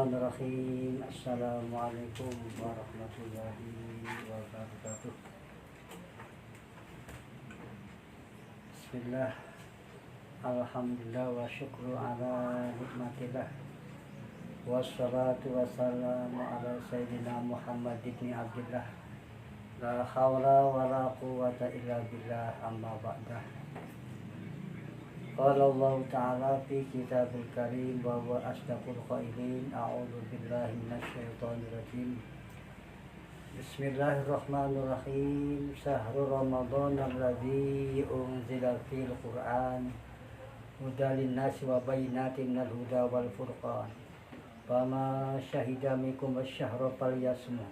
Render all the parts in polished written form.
Bismillahirrahmanirrahim. Assalamualaikum warahmatullahi wabarakatuh. Bismillah. Alhamdulillah wa syukru ala nikmatillah. Wassalatu wassalamu ala sayyidina Muhammad ibn Abdillah. La hawla wa la quwwata illa billah, amma ba'dah. Qala Allah Ta'ala fi kitabil karim wa huwa asdaqul qailin. A'udzu billahi minasyaitonir rajim. Bismillahirrahmanirrahim. Syahrul Ramadan alladzi unzila fil Qur'an hudan lin-nasi wa bayyinatin minal huda wal furqan. Fama syahida minkum asy-syahra falyasmhu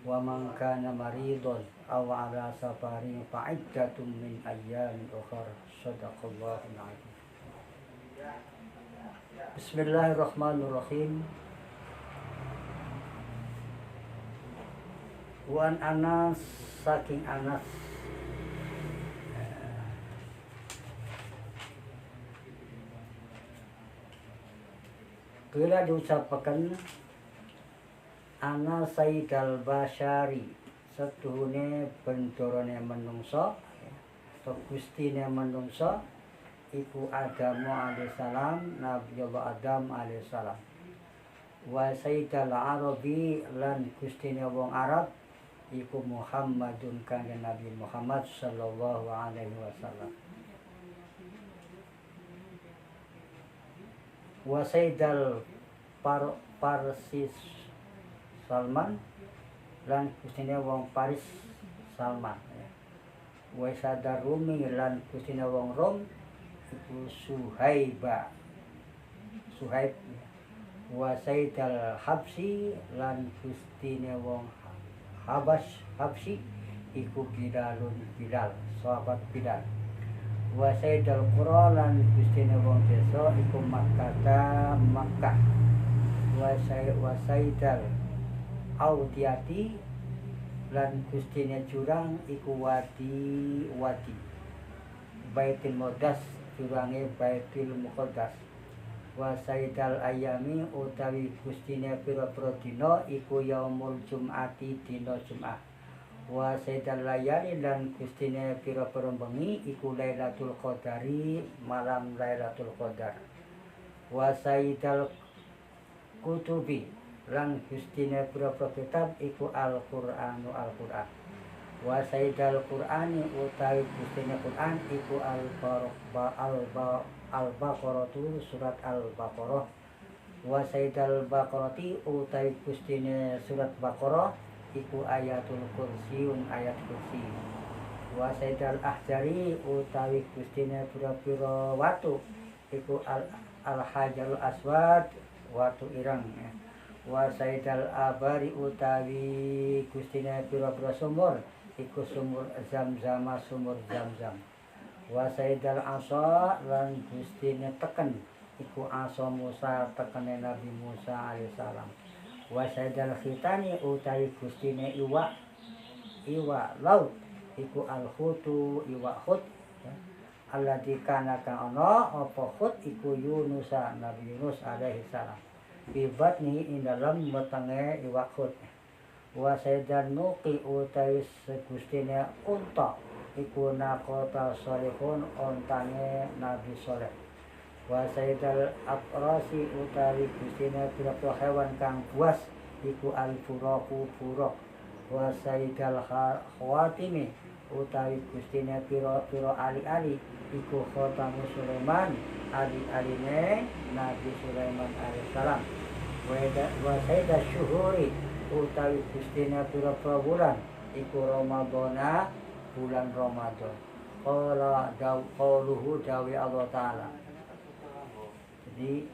wa man kana maridun aw ala safarin fa'iddatun min ayyamin ukhra. Shadaqallahul azim. Bismillahirrahmanirrahim. Wan Anas, saking Anas, bila diucapakan ana sayyidal basyari, setuhune bendorone menungso atau gustine menungso iku Adamu alaihissalam, Nabiullah Adam alaihissalam. Wa sayyidal arabi, lan gustine wong Arab iku Muhammadun, kanjeng Nabi Muhammad sallallahu alaihi wasallam. Wa sayyidal Parsis Salman, lan gustine wong Paris Salman. Wa sadar Rumi, lan gustine wong Rom iku Suhaib. Wa sayyidal Habsi, lan gustine wong Habsyi iku Bilal, sahabat Bilal. Wa sayyidal Qura, lan gustine wong desa iku Makkah. Wa sayyidal Audiyati, lan gustine jurang iku Wadi. Baitul Muqaddas, jurange Baitul Muqaddas. Wa sayyidal ayami, utawi gustine pira-pira dina iku yaumul jum'ati, dina Jumat. Wa sayyidal layali, lan gustine pira-pira bengi iku Lailatul Qadari, malam Lailatul Qadar. Wa sayyidal kutubi, lan gustine pira-pira kitab iku Al-Qur'an. Wa sayyidal Qur'ani, utawi gustine Qur'an iku Al-Baqarah, surat Al-Baqarah. Wa sayyidal Baqarati, utawi gustine surat Baqarah iku ayatul kursi, ayat kursi. Wa sayyidal Ahjari, utawi gustine pira-pira watu iku Al-Hajarul Aswad, watu ireng. Wa sayyidal Abari, utawi gustine pira-pira sumur iku sumur Zamzam, sumur Zamzam. Wa sayyidal Asa, lan gustine teken iku Asa Musa, tekene Nabi Musa alaihissalam. Wa sayyidal Khitani, utawi gustine iwak laut iku Al-Hutu, iwak hut. Alladzi kana kang ana apa hut iku Yunus, Nabi Yunus alaihissalam. Fi batni, ing dalem wetenge iwak hut. Wa sayyidan Nuqi, utawi gustine unta iku Naqata Shalihun, ontane Nabi Saleh. Wa sayyidal Aqrasi, utawi gustine pira-pira hewan kang buas iku Al-Furaqu, Furaq. Wa sayyidal Khawatimi, utawi gustine pira-pira ali-ali iku Khatamu Sulaiman, ali-aline Nabi Sulaiman alaihissalam. Wa sayyidal Syuhuri, utawi gustine pira-pira bulan iku Ramadana, bulan Ramadan. Qauluhu, dawi Allah Ta'ala. Jadi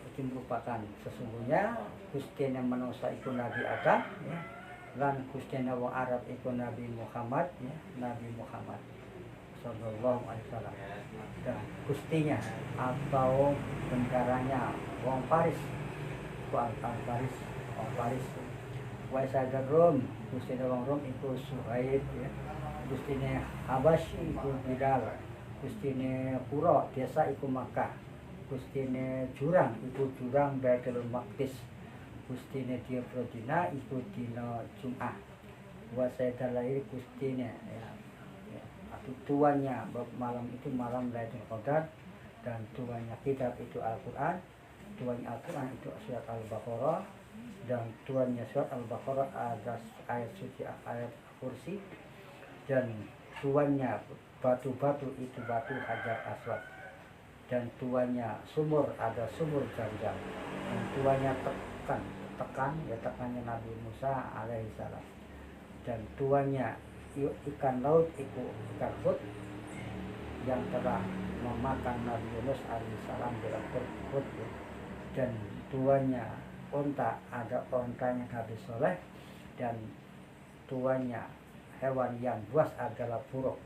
itu merupakan sesungguhnya gustine manusia iku Nabi Adam, ya. Lan gustine wong Arab iku Nabi Muhammad, ya. Nabi Muhammad sallallahu alaihi wasallam. Dan gustinya atau bendaranya wong Paris, wong Paris. Wa sayyidal Rum, gustine wong Rum iku Suhaib, ya. Gustine Habsyi iku Bilal. Gustine Qura, desa iku Makkah. gustine jurang iku jurang Baitul Maqdis. Gustine dia prodina iku dina Jumat. Wa sayyidal lahir gustine ya. Atau tuannya malam itu malam Lailatul Qadar, dan tuannya kitab itu Al-Qur'an. Tuannya Al-Qur'an itu surat Al-Baqarah, dan tuannya surat Al-Baqarah ada ayat suci ayat kursi, dan tuannya batu-batu itu batu Hajar Aswad, dan tuannya sumur ada sumur Zam-Zam, dan tuannya tekannya Nabi Musa alaihissalam, dan tuannya ikan laut itu ikan hut yang telah memakan Nabi Yunus alaihissalam dalam perut, dan tuannya onta ada ontanya Nabi Soleh, dan tuannya hewan yang buas adalah buruk.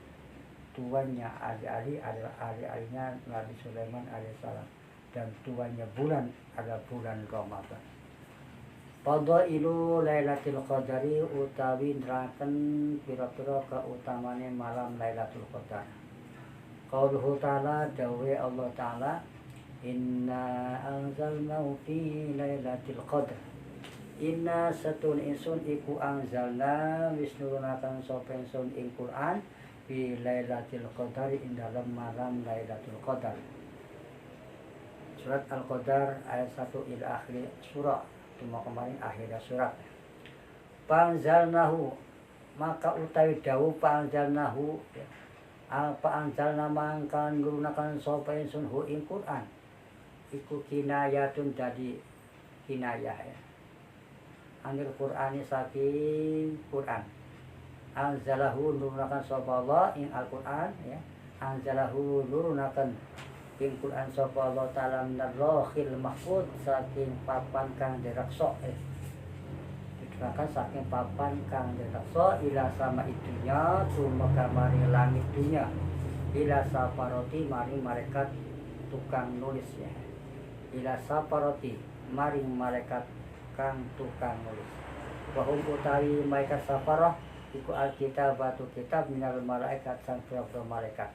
Tuannya ahli-ahli adalah ahli-ahlinya Nabi Sulaiman alaihissalam, dan tuannya bulan adalah bulan Ramadan. Fadailu Lailatul Qadari utawi neraken pira-pira kautamane malam Lailatul Qadar. Qauluhu ta'ala dawe Allah ta'ala inna anzalnahu fi Lailatul Qadar. Inna satun insun iku anzalna wis nurunaken sapa insun ing Quran fi Lailatul Qadar ing dalam malam Lailatul Qadar. Surat Al-Qadar ayat 1 ila akhir surah. Cuma kemarin akhir surat. Panzalnahu maka utawi dawu panzalnahu ya. Apa anzalna mangkan nurunaken sapa insun hu ing Quran. Iku kinayatun jadi kinayah ya. Anil Qur'ani saking Quran. Anzalahu nurunaken sapa Allah ing Al-Qur'an ya. Anzalahu nurunaken ing Quran sapa Allah taala minarrohil mahfud saking papan kang direksa diterangkan saking papan kang direksa ila sama itunya tumeka maring langit dunya ila saparoti maring malaikat tukang nulis ya. Ila saparoti maring malaikat kang tukang nulis. Wa hum utawi malaikat saparah iku alkitab batu kitab minal malaikat sang pira-pira malaikat.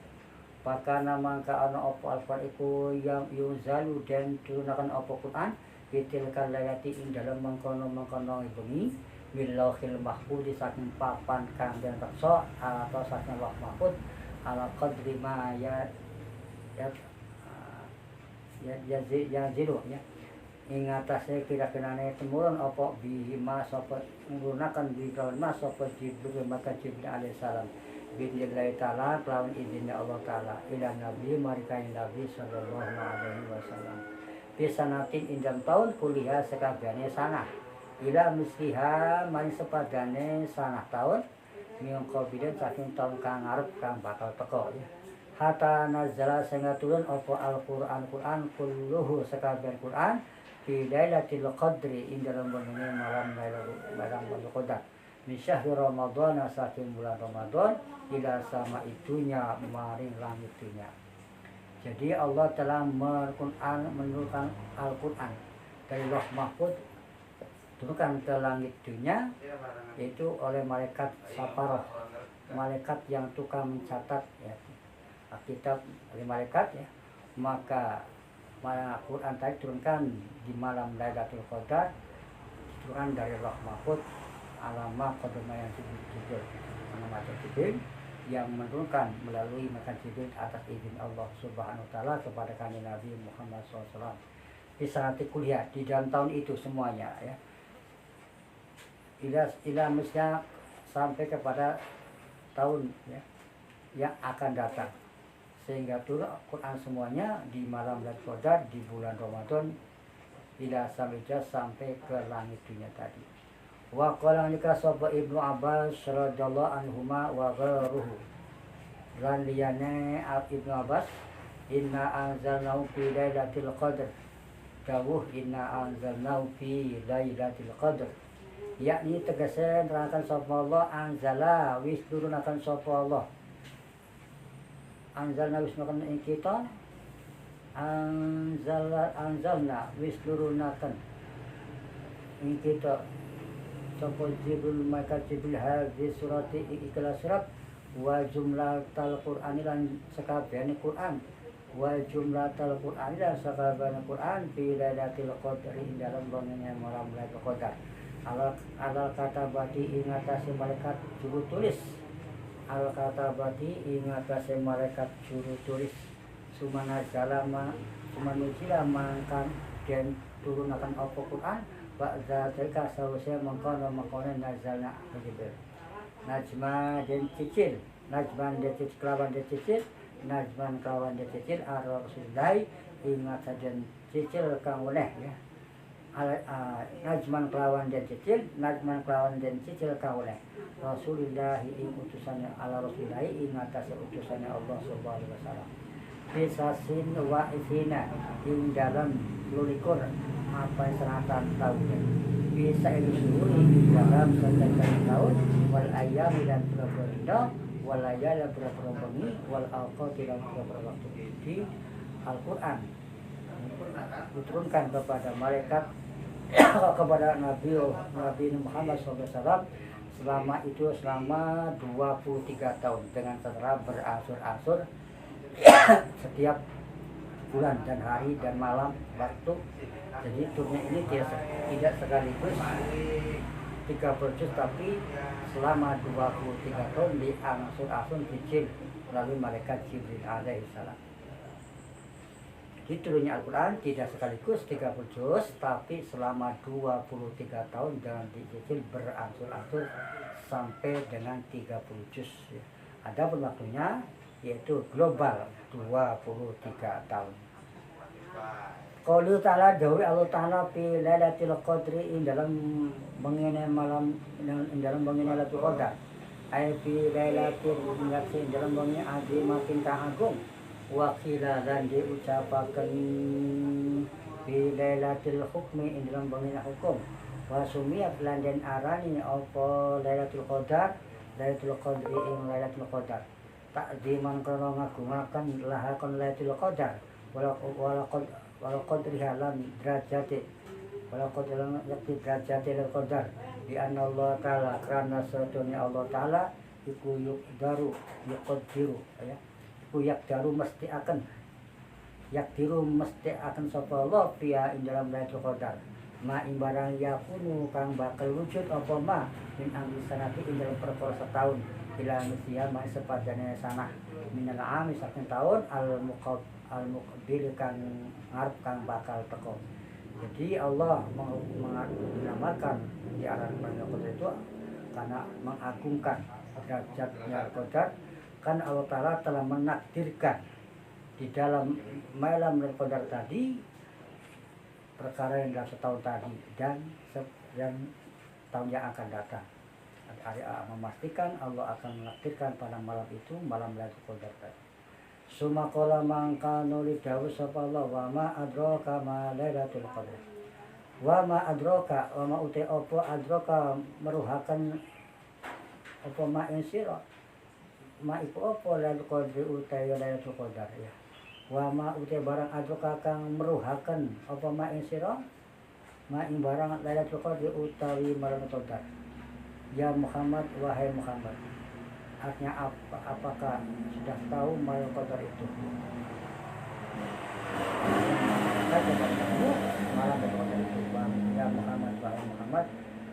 Pakana mangka ana apa Al-Qur'an iku yang yuzalu dan turunakan apa Quran fitilkan layati ing dalam mengkono-mengkono bengi millahil mahfud saking papan kang den reksa atau saking wah mahfud ala qadri ma ya zilu ya ing atase kira-kirane temurun apa bima sapa nggunakan bima sapa Jibril maka Jibril alaihissalam billahi ta'ala kelawan izinnya Allah ta'ala ila nabi marikain nabi sallallahu alaihi wasallam bisanatin indam tahun kuliah sekabehane sanah ila misliha maring sepadane sanah tahun mingko bidan saking tahun kang ngarep kang bakal teko ya hatta nazala sehingga turun apa Al-Qur'an kulluhu sekabehane Qur'an fi lailatul qadri ing dalam malam Lailatul Qadar min syahri Ramadan saking bulan Ramadan ila sama itunya maring langit dunia. Jadi Allah telah menurunkan Al-Qur'an dari Lauh Mahfuz turunkan ke langit dunia itu oleh malaikat saparah, malaikat yang tukang mencatat ya kitab oleh malaikat ya. Maka Al-Qur'an tadi turunkan di malam Lailatul Qadar turunkan dari Lauh Mahfuz alama kodama yang Jibril nama Jibril yang menurunkan melalui makan Jibril atas izin Allah Subhanahu wa taala kepada kami Nabi Muhammad SAW. Di saat kuliah di dalam tahun itu semuanya ya. Ila mestinya sampai kepada tahun ya yang akan datang. Sehingga turun Quran semuanya di malam Lailatul Qadar di bulan Ramadan ila sampai ke langit dunia tadi. Wa qala nika sapa Ibnu Abbas radhiyallahu anhuma wa ghairuhu lan liyane Ibnu Abbas inna anzalnahu fi lailatul qadr dawuh inna anzalnahu fi lailatul qadr yakni tegese nerangkan sapa Allah anzala wis turunaken sapa Allah anzalna wis nurunaken ing kita anzalna wis turunaken ing kita sapa Jibril maka Jibril hadis surati ikhlas surat wa jumlah tal Qur'an lan sakabehane Qur'an wa jumlatul Qur'an dan sakabehana Qur'an fi lailatul qadri dalam bangunnya malam Lailatul Qadar. Alal kata bati ingatasi malaikat juru tulis. Al kata bati ingatasi malaikat juru tulis. Sumana jalama sumanujila mangkan dan turun akan apa Quran ba'da dalika sawise mangkono nazalna Jibril. Najma dan cicil, najman dan cicil kelawan dan cicil, najman kelawan dan cicil arwah Rasulullah ingat dan cicil kang oleh ya. Najman kelawan dan cicil, najman kelawan dan cicil kang oleh. Rasulullah ing utusannya ala Rasulullah ingat utusannya Allah subhanahu wa ta'ala. Bisasin wa isina ing dalam lulikur apa seratan tahunnya bisa ilusuri dalam sekian tahun wal ayam dan berapa wal layal berapa bengi wal awqat dan berapa waktu di Al-Quran diturunkan kepada malaikat kepada Nabi Muhammad SAW selama 23 tahun dengan setelah berangsur-angsur setiap bulan dan hari dan malam waktu. Jadi turunnya ini tidak sekaligus 30 juz tapi selama 23 tahun diangsur-angsur kecil melalui malaikat Jibril alaihissalam. Jadi turunnya Al-Quran tidak sekaligus 30 juz tapi selama 23 tahun dengan dicicil berangsur-angsur sampai dengan 30 juz. Ada pun waktunya yaitu global 23 tahun. Qaulu ta'ala dawi Allah ta'ala fi lailatul qadri dalam mengenai malam dalam mengenai Lailatul Qadar. Ai fi lailatul qadri dalam mengenai azimatin kang agung. Wa qila lan diucapaken fi lailatul hukmi dalam mengenai hukum. Wa sumiyat lan den arani apa Lailatul Qadar, Lailatul Qadri Lailatul Qadar. Takdiman kana ngagungaken lahakon Lailatul Qadar wala qadriha lan derajate wala qadriha yakti derajate Lailatul Qadar di anna Allah taala karena satune Allah taala iku yuqdaru yuqdiru ya iku yakdaru mesti akan sapa Allah fiha ing dalam Lailatul Qadar ma ing barang yakunu kang bakal wujud apa ma min amri sanati ing dalam perkara setahun ila musia ma sepadane sanah minal ami saking tahun al-muqbil kang ngarep kang bakal teko. Jadi Allah menamakan di arah Lailatul Qadar itu karena mengagungkan derajatnya Qadar kan Allah Ta'ala telah menakdirkan di dalam malam Lailatul Qadar tadi perkara yang dalam setahun tadi dan tahun yang akan datang. Memastikan Allah akan menakdirkan pada malam itu malam Lailatul Qadar tadi. Suma qala mangka nuli dawuh sapa Allah wa ma adraka ma Lailatul Qadar. Wa ma adraka wa ma uti apa adraka meruhaken apa ma ing sira. Ma iku apa Lailatul Qadar utawi Lailatul Qadar ya. Wa ma uti barang adraka kang meruhaken apa ma ing sira. Ma ing barang Lailatul Qadar utawi Lailatul Qadar. Ya Muhammad wahai Muhammad. Artinya apakah sudah tahu malam Qadar itu? Kata kamu malam Qadar itu ya Muhammad wahai Muhammad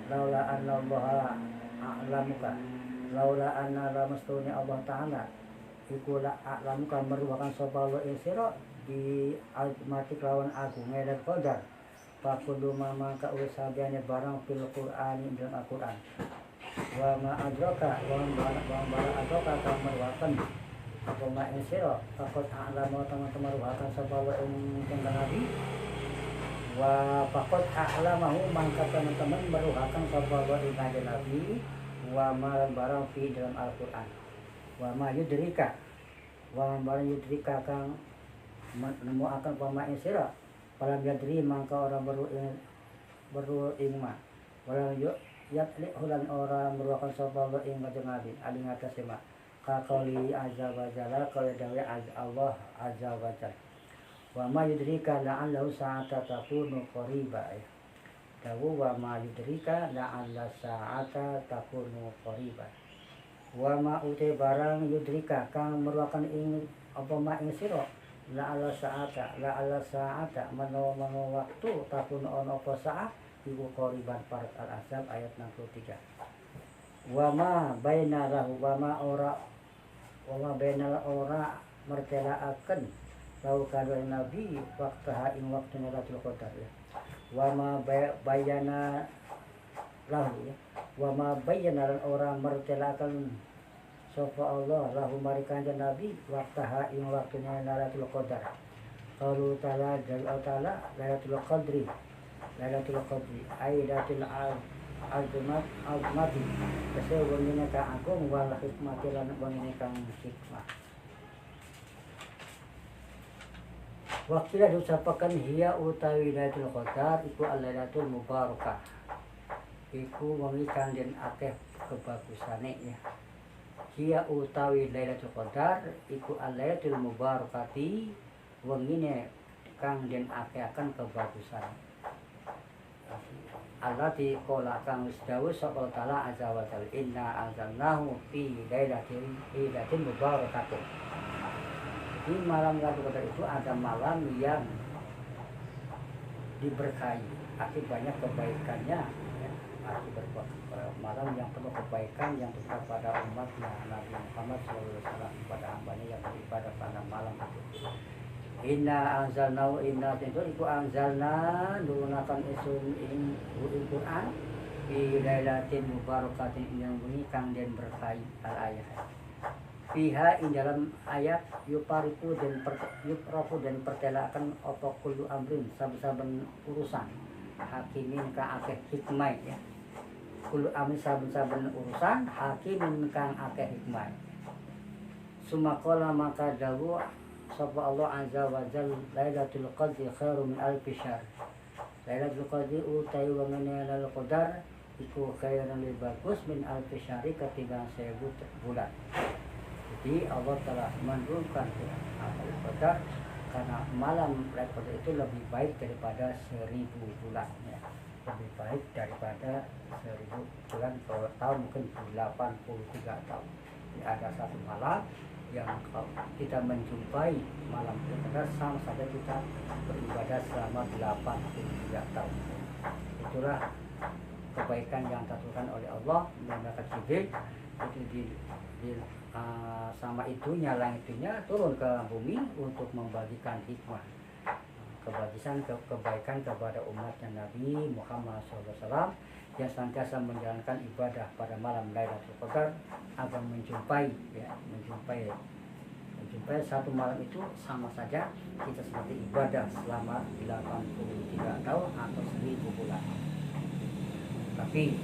laula anna Allah a'lamuka laula anna lamastuni Allah Ta'ala iku la a'lamuka merupakan sapa Allah ing sira di azmati lawan agung Lailatul Qadar fakulu mangka usabiane barang fil Qur'an dalam Al-Qur'an wa ma adraka wa ma adraka kang merupakan apa ma ing sira takut a'lamu teman-teman merupakan sapa wa ing Nabi wa faqad a'lamahu mangka teman-teman merupakan sapa wa ing Nabi wa ma barang fi dalam Al-Qur'an wa ma yudrika kang nemu akan apa ma ing sira palam yadri mangka orang beru ing ma wala yatli hulan orang merupakan sapa Allah ing kanjeng Nabi ali ngatas ma ka qauli azza wa jalla qala dawi Allah azza wa jalla wa ma yudrika la'allahu sa'ata takunu qariba dawu wa ma yudrika la'alla sa'ata takunu qariba wa ma uti barang yudrika kang merupakan ing apa ma ing sira la ala sa'ata mano waktu takun ono apa saat iku qoriban parat al-azab ayat 63. Wama bainal ora mertelaaken lau kadang nabi waktaha ing waktu Lailatul Qadar ya. Wama bayana lahu ya. Wama bayana lan ora mertelaaken sapa Allah lahu mari kanjeng nabi waktaha ing waktunya Lailatul Qadar. Qalu ta'ala jalla ta'ala Lailatul Qadri aidatul azmati kese wongine ka agung wal hikmati lan wongine kang hikmah. Wakilah diucapakan hiya utawi Lailatul Qadar iku al-lailatul mubarakah. Iku wengi kang den akeh kebagusane ya. Hiya utawi Lailatul Qadar iku al-lailatul mubarakati wengine kang den akehaken kebagusan. Allati qala kang wis dawuh sapa taala azza wa jalla inna anzalnahu fi lailatin mubarakatin. Di malam Lailatul Qadar itu ada malam yang diberkahi, akibat banyak kebaikannya ya. Akibat malam yang penuh kebaikan yang besar pada umatnya Nabi Muhammad SAW pada hambanya yang beribadah pada malam itu. Inna anzalnahu inna itu anzalna nurunakan isun ing Quran fi lailatin mubarakatin yang bunyi kang den berkahi al-ayat. Fiha ing dalam ayat yupraku dan pertelakan apa kullu amrin saben-saben urusan hakimin ka akeh hikmah ya. Kullu amrin saben-saben urusan hakimin kang akeh hikmah. Sumakola maka dawu sapa Allah azza wa jalla Lailatul Qadri khairum min alfi syahr. Lailatul Qadri utai wangane Lailatul Qadar iku khairan lebih bagus min alfi syahri ketimbang 1000 bulan. Jadi Allah telah menurunkan Lailatul Qadar karena malam Lailatul Qadar itu lebih baik daripada 1000 bulan ya. Lebih baik daripada 1000 bulan. Kalau tahun mungkin 83 tahun. Jadi ada satu malam yang kalau kita menjumpai malam Qadar sama saja kita beribadah selama 83 tahun. Itulah kebaikan yang diturunkan oleh Allah malaikat Jibril itu sama itunya langitnya turun ke bumi untuk membagikan hikmah kebaikan kepada umatnya Nabi Muhammad SAW yang senantiasa menjalankan ibadah pada malam Lailatul Qadar agar menjumpai satu malam itu sama saja kita seperti ibadah selama 83 tahun atau 1000 bulan. Tapi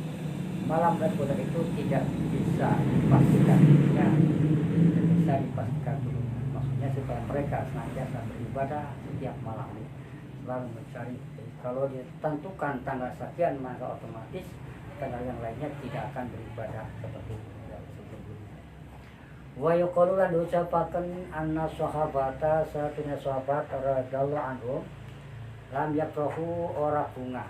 malam Lailatul Qadar itu tidak bisa dipastikan ya, tidak bisa dipastikan dulu. Maksudnya supaya mereka senantiasa beribadah setiap malam selalu mencari. Kalau ditentukan tanggal sekian maka otomatis tanggal yang lainnya tidak akan beribadah seperti yang sebelumnya. Wa yuqalu lan diucapaken anna sahabata satuna sahabat radhiyallahu anhum lam yakrahu ora bunga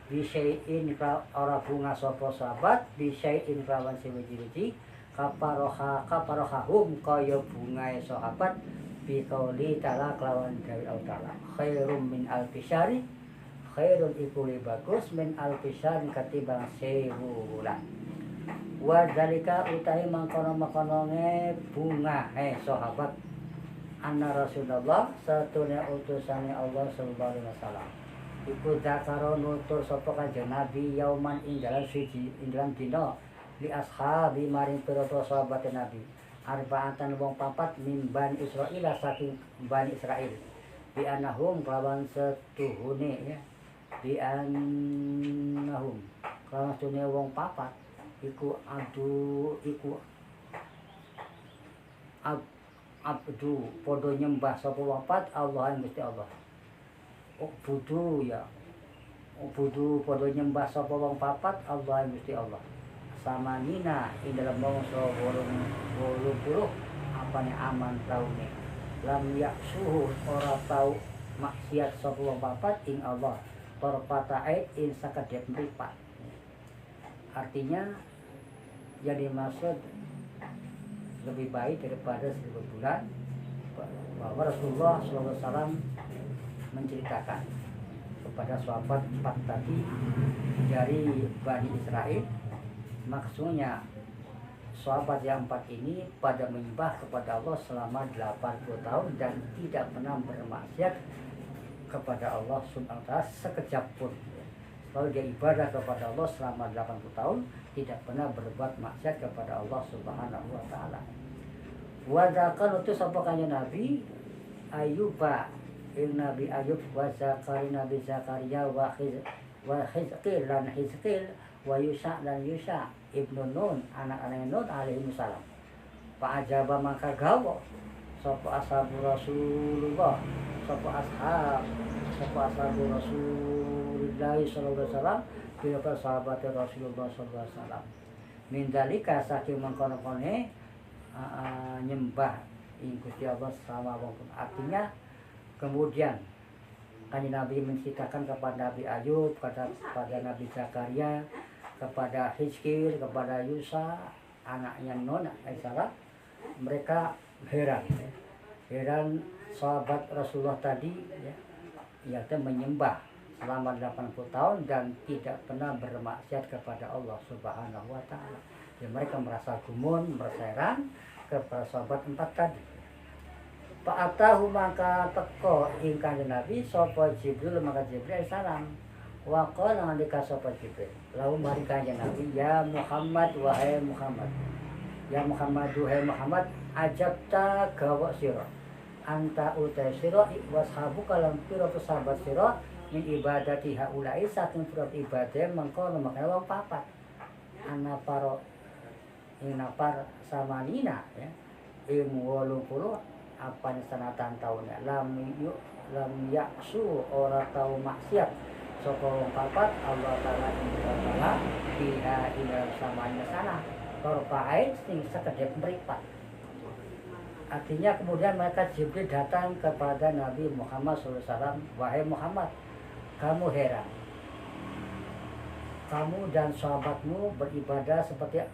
bisyai'in ora bunga sapa sahabat bisyai'in lawan sewiji-wiji kaparohahum kaya bungae sahabat bi qauli ta'ala kelawan gawe Allah khairum min alfi syari khairun iku bagus min alfi syari ketimbang 1000 bulan. Wa zalika utahi mangkono-mangkonone bunga sahabat anna Rasulullah satune utusane Allah sallallahu alaihi wasallam iku zakaro nutur sapa kanjeng Nabi yauman ing dalam siji ing dalam dina li ashabi maring pira sahabat Nabi arba'atan wong papat min Bani Israil saking Bani Israil bi anahum kelawan setuhune ya bi anahum kelawan setuhune wong papat iku abdu podo nyembah sapa papat Allah yang Gusti Allah. Budu podo nyembah sapa wong papat Allah yang Gusti Allah. Sama nina ing dalam bangsa 80 apane aman taune lam yaksuhu ora tau maksiat sapa wong papat ing Allah torpata ait ing sakedhep mripat. Artinya yang dimaksud lebih baik daripada 1000 bulan bahwa Rasulullah SAW menceritakan kepada sahabat empat tadi dari Bani Israel. Maksudnya sahabat yang empat ini pada menyembah kepada Allah selama 80 tahun dan tidak pernah bermaksiat kepada Allah Subhanahu wa taala sekejap pun. Kalau dia ibadah kepada Allah selama 80 tahun tidak pernah berbuat maksiat kepada Allah Subhanahu wa taala. Wa zakar itu sampaikannya Nabi Ayuba, Nabi Ayub, wa Zakari, Nabi Zakaria, wa Hizqil dan Hizqil, wa Yusha dan Yusha ibnu Nun, anak-anak Nun alaihi salam. Pak ajaba maka gawo sapa ashabu Rasulullah, sapa ashabu Rasulullah sallallahu alaihi wasallam, pira sahabat Rasulullah sallallahu alaihi wasallam. Min dalika saking mengkono-kone nyembah Gusti Allah sama wong. Artinya kemudian Kanjeng Nabi menceritakan kepada Nabi Ayub, kepada Nabi Zakaria, kepada Hizkil, kepada Yusa, anaknya Nun alaihissalam. Mereka heran sahabat Rasulullah tadi ya, yaitu menyembah selama 80 tahun dan tidak pernah bermaksiat kepada Allah Subhanahu wa taala. Ya, mereka merasa gumun, merasa heran kepada sahabat empat tadi. Fa'atahu maka teko ing Kanjeng Nabi sapa Jibril, maka Jibril salam. Wa qala nalika sapa Jibril, lalu mari Kanjeng Nabi, ya Muhammad, wahai Muhammad. Ya Muhammad, wahai Muhammad, ajabta gawa sira. Anta utai sira washabu kalam pira sahabat sira min ibadati haulai saking pira ibadah mengkono maka wong papat. Ana paro inapar samanina ya. Ilmu 80 apa sanatan tahunnya lam yaksu ora tau maksiat saka wong papat Allah taala ing taala biha ila samanya sana torpae sing sekedhep mripat. Artinya kemudian mereka Jibril datang kepada Nabi Muhammad SAW, wahai Muhammad, kamu heran, kamu dan sahabatmu beribadah seperti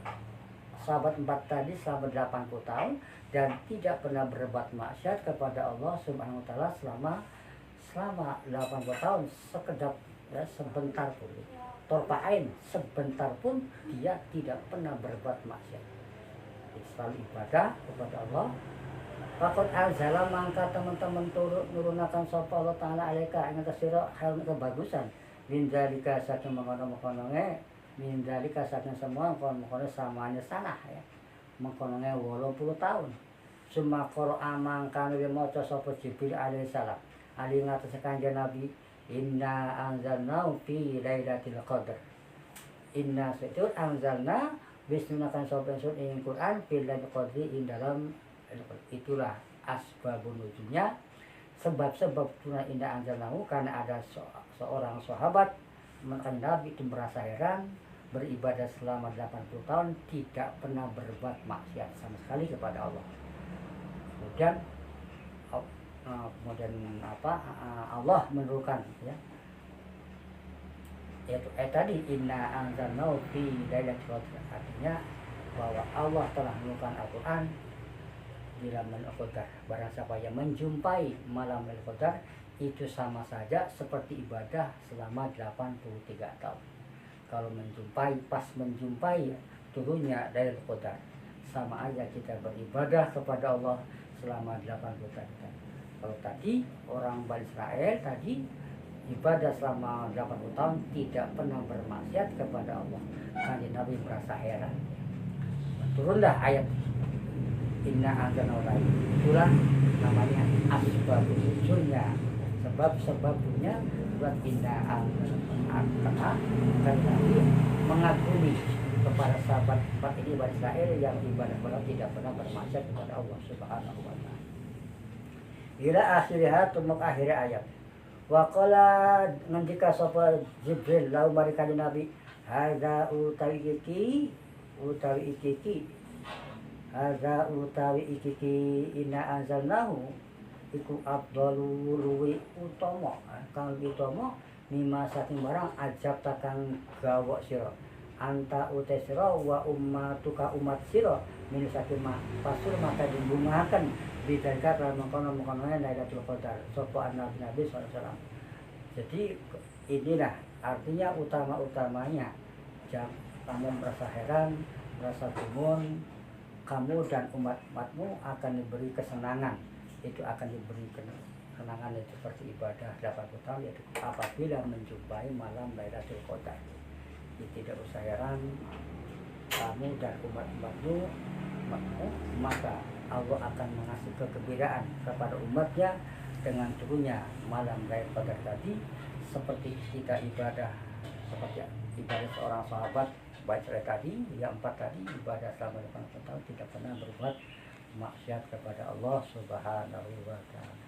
sahabat empat tadi selama 80 tahun dan tidak pernah berbuat maksiat kepada Allah Subhanahu wa taala selama 80 tahun sekedap ya, sebentar pun torpain sebentar pun dia tidak pernah berbuat maksiat, selalu ibadah kepada Allah. Fakot al-zala mangka teman-teman nurunakan sapa Allah taala alaika ing kasira hal kebagusan min zalika saking mengono-mengononge min zalika saking semua mengono samanya sanah ya mengononge 80 tahun. Summa qara'a mangka nuwi maca sapa Jibril alaihi salam ali ngatos Kanjeng Nabi, inna anzalnahu fi lailatul qadar. Inna sayyid anzalna bisnunakan sapa sun ing Quran fi lailatul qadri ing dalam itulah asbabun nuzulnya, sebab-sebab tuna indah anzalnahu karena ada seorang sahabat Kanjeng Nabi itu merasa heran beribadah selama 80 tahun tidak pernah berbuat maksiat sama sekali kepada Allah. Kemudian Allah menurunkan ya yaitu tadi inna anzalnahu fi lailatul qadar, artinya bahwa Allah telah menurunkan Al-Qur'an di malam Qadar. Barang siapa yang menjumpai malam Qadar itu sama saja seperti ibadah selama 83 tahun. Kalau pas menjumpai turunnya dari Qadar, sama aja kita beribadah kepada Allah selama 80 tahun. Kalau tadi orang Bani Israel tadi ibadah selama 80 tahun tidak pernah bermaksiat kepada Allah. Kanjeng Nabi merasa heran. Turunlah ayat inna anzalnahu, itulah namanya asbabun nuzulnya, sebab-sebabnya buat inna anzalnahu. Kan Nabi mengagumi kepada sahabat ini Bani Israel yang ibadah kepada tidak pernah bermaksiat kepada Allah Subhanahu wa taala. Ila akhirnya tumuk akhir ayat. Wa qala ngendika sapa Jibril lau mari kanjeng Nabi, hadza utawi iki hadza utawi iki inna anzalnahu iku afdalu luwi utama kang utama mimma saking barang ajab takang gawok sira anta utesiro wa ummatuka umat siro min sakima pasul maka dibungakan bidalika mengkono-mengkononya Lailatul Qadar sapa Nabi sallallahu alaihi wasallam. Jadi inilah artinya utama-utamanya kamu merasa heran, merasa bingung, kamu dan umat-umatmu akan diberi kesenangan. Itu akan diberi kesenangan itu seperti ibadah 80 tahun yaitu apabila menjumpai malam Lailatul Qadar. Jadi tidak usah heran kamu dan umat-umatmu, maka Allah akan mengasih kegembiraan kepada umatnya dengan turunnya malam Lailatul Qadar tadi, seperti kita ibadah seperti ibadah seorang sahabat baik tadi yang 4 tadi ibadah selama 80 tahun tidak pernah berbuat maksiat kepada Allah Subhanahu wa taala.